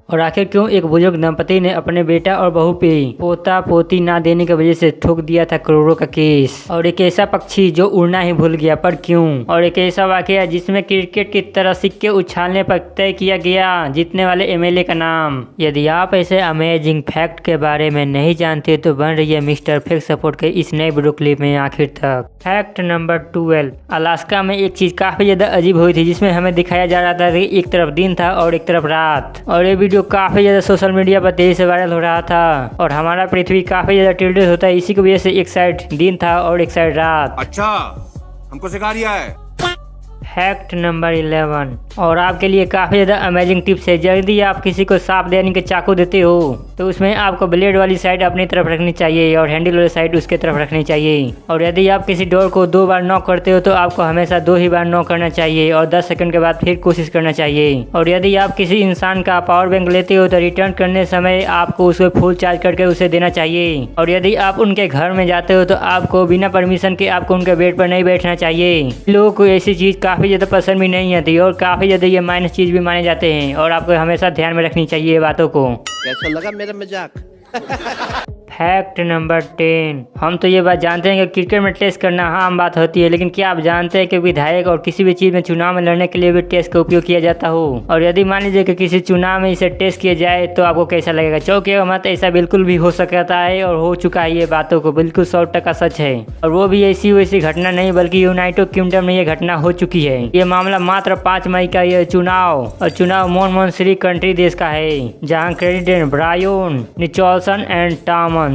और आखिर क्यों एक बुजुर्ग दंपति ने अपने बेटा और बहू पे पोता पोती ना देने की वजह से ठोक दिया था करोड़ों का केस। और एक ऐसा पक्षी जो उड़ना ही भूल गया, पर क्यों। और एक ऐसा वाकया जिसमें क्रिकेट की तरह सिक्के उछालने पर तय किया गया जीतने वाले एमएलए का नाम। यदि आप ऐसे अमेजिंग फैक्ट के बारे में नहीं जानते तो बन रही है मिस्टर फैक्ट सपोर्ट के इस नए वीडियो क्लिप में आखिर तक। फैक्ट नंबर 12, अलास्का में एक चीज काफी ज्यादा अजीब हुई थी, जिसमें हमें दिखाया जा रहा था कि एक तरफ दिन था और एक तरफ रात। और ये वीडियो काफी ज्यादा सोशल मीडिया पर तेजी से वायरल हो रहा था। और हमारा पृथ्वी काफी ज्यादा टिल्टेड होता है, इसी की वजह से एक साइड दिन था और एक साइड रात। अच्छा, हमको सिखा रिया है। फैक्ट नंबर 11, और आपके लिए काफ़ी ज़्यादा अमेजिंग टिप्स है। यदि आप किसी को सांप यानी कि चाकू देते हो तो उसमें आपको ब्लेड वाली साइड अपनी तरफ रखनी चाहिए और हैंडल वाली साइड उसके तरफ रखनी चाहिए। और यदि आप किसी डोर को 2 बार नॉक करते हो तो आपको हमेशा 2 ही बार नॉक करना चाहिए और 10 सेकंड के बाद फिर कोशिश करना चाहिए। और यदि आप किसी इंसान का पावर बैंक लेते हो तो रिटर्न करने समय आपको उसको फुल चार्ज करके उसे देना चाहिए। और यदि आप उनके घर में जाते हो तो आपको बिना परमिशन के आपको उनके बेड पर नहीं बैठना चाहिए। लोगों को ऐसी चीज़ काफ़ी ज़्यादा पसंद भी नहीं आती और काफ़ी ज़्यादा ये माइनस चीज़ भी माने जाते हैं और आपको हमेशा ध्यान में रखनी चाहिए ये बातों को। कैसा लगा मेरा मजाक? फैक्ट नंबर 10, हम तो ये बात जानते हैं कि क्रिकेट में टेस्ट करना आम बात होती है, लेकिन क्या आप जानते हैं कि विधायक और किसी भी चीज़ में चुनाव में लड़ने के लिए भी टेस्ट का उपयोग किया जाता हो। और यदि मान लीजिए कि किसी चुनाव में इसे टेस्ट किया जाए तो आपको कैसा लगेगा? चौंकिएगा मत, ऐसा बिल्कुल भी हो सकता है और हो चुका है। ये बातों को बिल्कुल 100% सच है। और वो भी ऐसी वैसी घटना नहीं बल्कि यूनाइटेड किंगडम में ये घटना हो चुकी है। ये मामला मात्र 5 मई का ये चुनाव और चुनाव मोनमोनसरी कंट्री देश का है, जहाँ candidate Brian Nicholson and Thomas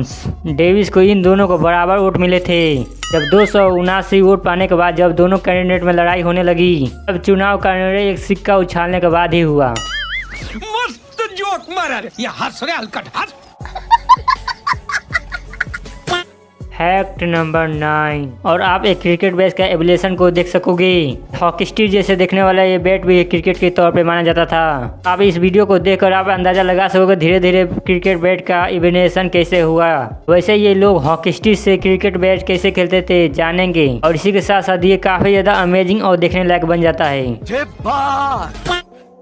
Davis को इन दोनों को बराबर वोट मिले थे। जब 279 वोट पाने के बाद जब दोनों कैंडिडेट में लड़ाई होने लगी तब चुनाव का निर्णय एक सिक्का उछालने के बाद ही हुआ। मस्त जोक मारा रे, ये हंस रे हलकट हंस। फैक्ट नंबर 9, और आप एक क्रिकेट बैट का एवोल्यूशन को देख सकोगे। हॉकी स्टिक जैसे दिखने वाला ये बैट भी क्रिकेट के तौर पे माना जाता था। आप इस वीडियो को देखकर आप अंदाजा लगा सकोगे धीरे धीरे क्रिकेट बैट का इवोल्यूशन कैसे हुआ। वैसे ये लोग हॉकी स्टिक से क्रिकेट बैट कैसे खेलते थे जानेंगे। और इसी के साथ साथ ये काफी ज्यादा अमेजिंग और देखने लायक बन जाता है।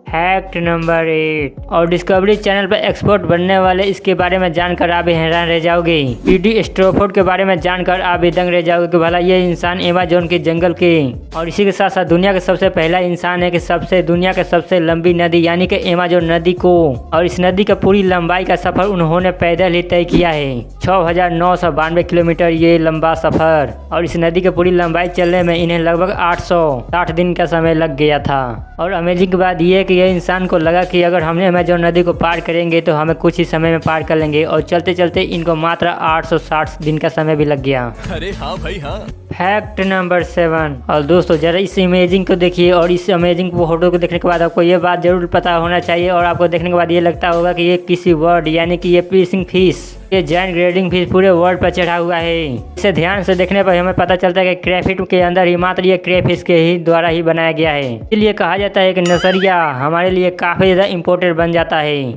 फैक्ट नंबर 8, और डिस्कवरी चैनल पर एक्सपर्ट बनने वाले इसके बारे में जानकर आप भी हैरान रह जाओगे। पीडी स्ट्रॉफोर्ड के बारे में जानकर आप भी दंग रह जाओगे कि भला ये इंसान अमेज़न के जंगल के और इसी के साथ साथ दुनिया का सबसे पहला इंसान है कि दुनिया की सबसे लंबी नदी यानी कि अमेज़न नदी को और इस नदी का पूरी लंबाई का सफर उन्होंने पैदल ही तय किया है। 6992 किलोमीटर ये लंबा सफर। और इस नदी की पूरी लंबाई चलने में इन्हें लगभग 860 दिन का समय लग गया था। और अमेजिंग बात यह है कि यह इंसान को लगा कि अगर हमने अमेज़न नदी को पार करेंगे तो हमें कुछ ही समय में पार कर लेंगे और चलते चलते इनको मात्र 860 दिन का समय भी लग गया। अरे हाँ भाई हाँ। फैक्ट नंबर 7, और दोस्तों जरा इस इमेजिंग को देखिए और इस अमेजिंग फोटो को देखने के बाद आपको ये बात जरूर पता होना चाहिए और आपको देखने के बाद ये लगता होगा कि ये किसी वर्ड यानी कि ये फिशिंग फिश, ये जायंट ग्रेडिंग फिश पूरे वर्ल्ड पर चढ़ा हुआ है। इसे ध्यान से देखने पर हमें पता चलता है कि क्रेफिट के अंदर ही मात्र ये क्रेफिश के ही द्वारा ही बनाया गया है। इसलिए कहा जाता है कि नजरिया हमारे लिए काफी ज्यादा इम्पोर्टेंट बन जाता है।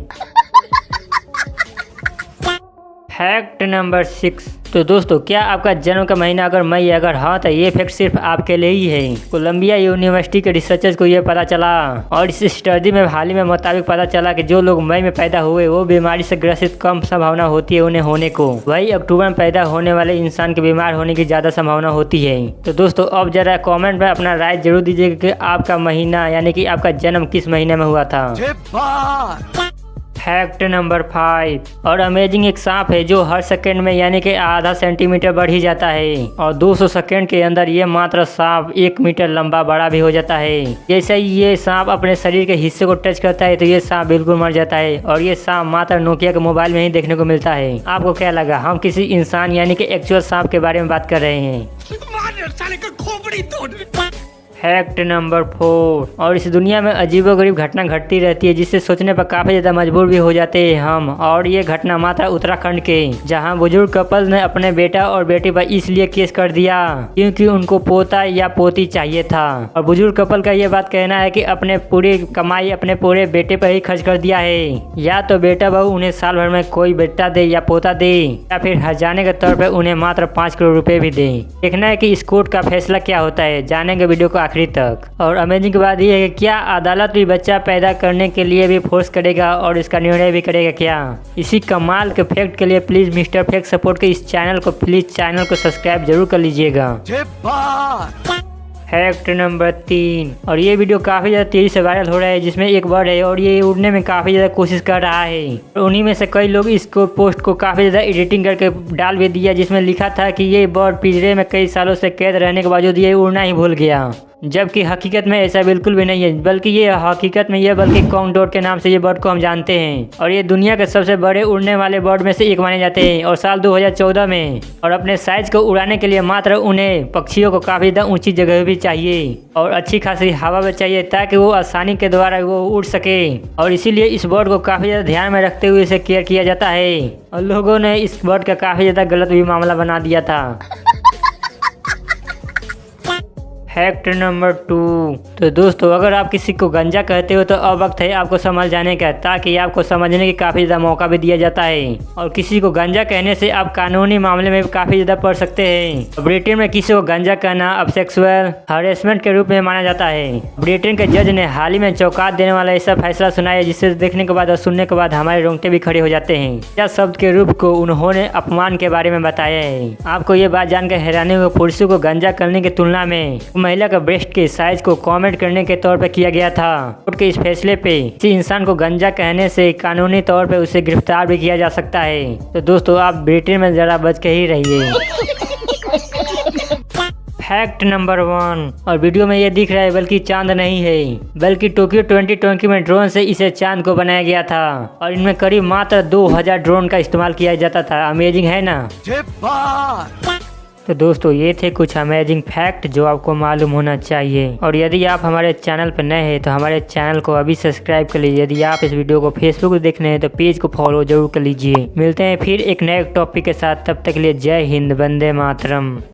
फैक्ट नंबर 6, तो दोस्तों क्या आपका जन्म का महीना अगर मई अगर हाँ तो ये फैक्ट सिर्फ आपके लिए ही है। कोलंबिया यूनिवर्सिटी के रिसर्चर्स को ये पता चला और इस स्टडी में हाल ही में मुताबिक पता चला कि जो लोग मई में पैदा हुए वो बीमारी से ग्रसित कम संभावना होती है उन्हें होने को, वही अक्टूबर में पैदा होने वाले इंसान के बीमार होने की ज्यादा संभावना होती है। तो दोस्तों अब जरा कॉमेंट में अपना राय जरूर दीजिएगा कि आपका महीना यानी कि आपका जन्म किस महीने में हुआ था। फैक्ट नंबर 5, और अमेजिंग एक सांप है जो हर सेकंड में यानी कि आधा सेंटीमीटर बढ़ ही जाता है और 200 सेकंड के अंदर ये मात्र सांप 1 मीटर लंबा बड़ा भी हो जाता है। जैसे ही ये सांप अपने शरीर के हिस्से को टच करता है तो ये सांप बिल्कुल मर जाता है और ये सांप मात्र नोकिया के मोबाइल में ही देखने को मिलता है। आपको क्या लगा हम किसी इंसान यानी कि एक्चुअल सांप के बारे में बात कर रहे हैं? फैक्ट नंबर 4, और इस दुनिया में अजीबोगरीब घटना घटती रहती है जिससे सोचने पर काफ़ी ज़्यादा मजबूर भी हो जाते हैं हम। और ये घटना मात्र उत्तराखंड के, जहां बुजुर्ग कपल ने अपने बेटा और बेटी पर इसलिए केस कर दिया क्योंकि उनको पोता या पोती चाहिए था। और बुजुर्ग कपल का ये बात कहना है कि अपने पूरी कमाई अपने पूरे बेटे पर ही खर्च कर दिया है, या तो बेटा बहू उन्हें साल भर में कोई बेटा दे या पोता दे या फिर हर्जाने के तौर पर उन्हें मात्र 5 करोड़ रुपए भी दे। देखना है कि इस कोर्ट का फैसला क्या होता है, जानेंगे वीडियो को आखिर आखिरी तक। और अमेजिंग की बात यह है कि क्या अदालत भी बच्चा पैदा करने के लिए भी फोर्स करेगा और इसका निर्णय भी करेगा क्या? इसी कमाल के फैक्ट के लिए प्लीज मिस्टर फैक्ट सपोर्ट के इस चैनल को सब्सक्राइब जरूर कर लीजिएगा। फैक्ट नंबर 3, और ये वीडियो काफ़ी ज़्यादा तेज़ी से वायरल हो रहा है, जिसमें एक बर्ड है और ये उड़ने में काफ़ी ज़्यादा कोशिश कर रहा है। और उन्हीं में से कई लोग इसको पोस्ट को काफ़ी ज़्यादा एडिटिंग करके डाल भी दिया, जिसमें लिखा था कि ये बर्ड पिंजरे में कई सालों से कैद रहने के बावजूद ये उड़ना ही भूल गया। जबकि हकीकत में ऐसा बिल्कुल भी नहीं है, बल्कि ये हकीकत में ये बल्कि कॉन्डोर के नाम से ये बर्ड को हम जानते हैं और ये दुनिया के सबसे बड़े उड़ने वाले बर्ड में से एक माने जाते हैं। और साल 2014 में और अपने साइज को उड़ाने के लिए मात्र उन्हें पक्षियों को काफ़ी ज़्यादा ऊंची जगह भी चाहिए और अच्छी खासी हवा भी चाहिए ताकि वो आसानी के द्वारा वो उड़ सके। और इसीलिए इस बर्ड को काफ़ी ज़्यादा ध्यान में रखते हुए इसे केयर किया जाता है और लोगों ने इस बर्ड का काफ़ी ज़्यादा गलत भी मामला बना दिया था। फैक्ट नंबर 2, तो दोस्तों अगर आप किसी को गंजा कहते हो तो अब वक्त है आपको समझ जाने का, ताकि आपको समझने की काफ़ी ज़्यादा मौका भी दिया जाता है। और किसी को गंजा कहने से आप कानूनी मामले में भी काफ़ी ज़्यादा पढ़ सकते हैं। ब्रिटेन में किसी को गंजा कहना अब सेक्सुअल हरेसमेंट के रूप में माना जाता है। ब्रिटेन के जज ने हाल ही में चौंका देने वाला ऐसा फैसला सुनाया जिसे देखने के बाद और सुनने के बाद हमारे रोंगटे भी खड़े हो जाते हैं। यह शब्द के रूप को उन्होंने अपमान के बारे में बताया है। आपको ये बात जानकर हैरानी होगी, पुरुषों को गंजा करने की तुलना में महिला का ब्रेस्ट के साइज को कमेंट करने के तौर पर किया गया था। कोर्ट के इस फैसले पे किसी इंसान को गंजा कहने से कानूनी तौर पे उसे गिरफ्तार भी किया जा सकता है। तो दोस्तों आप ब्रिटेन में जरा बच के ही रहिए। फैक्ट नंबर 1, और वीडियो में ये दिख रहा है बल्कि चांद नहीं है, बल्कि टोक्यो 2020 में ड्रोन से इसे चांद को बनाया गया था और इनमें करीब मात्र 2000 ड्रोन का इस्तेमाल किया जाता था। अमेजिंग है ना? तो दोस्तों ये थे कुछ अमेजिंग फैक्ट जो आपको मालूम होना चाहिए। और यदि आप हमारे चैनल पर नए हैं तो हमारे चैनल को अभी सब्सक्राइब कर लीजिए। यदि आप इस वीडियो को फेसबुक पर देखने हैं तो पेज को फॉलो जरूर कर लीजिए। मिलते हैं फिर एक नए टॉपिक के साथ, तब तक के लिए जय हिंद, वंदे मातरम।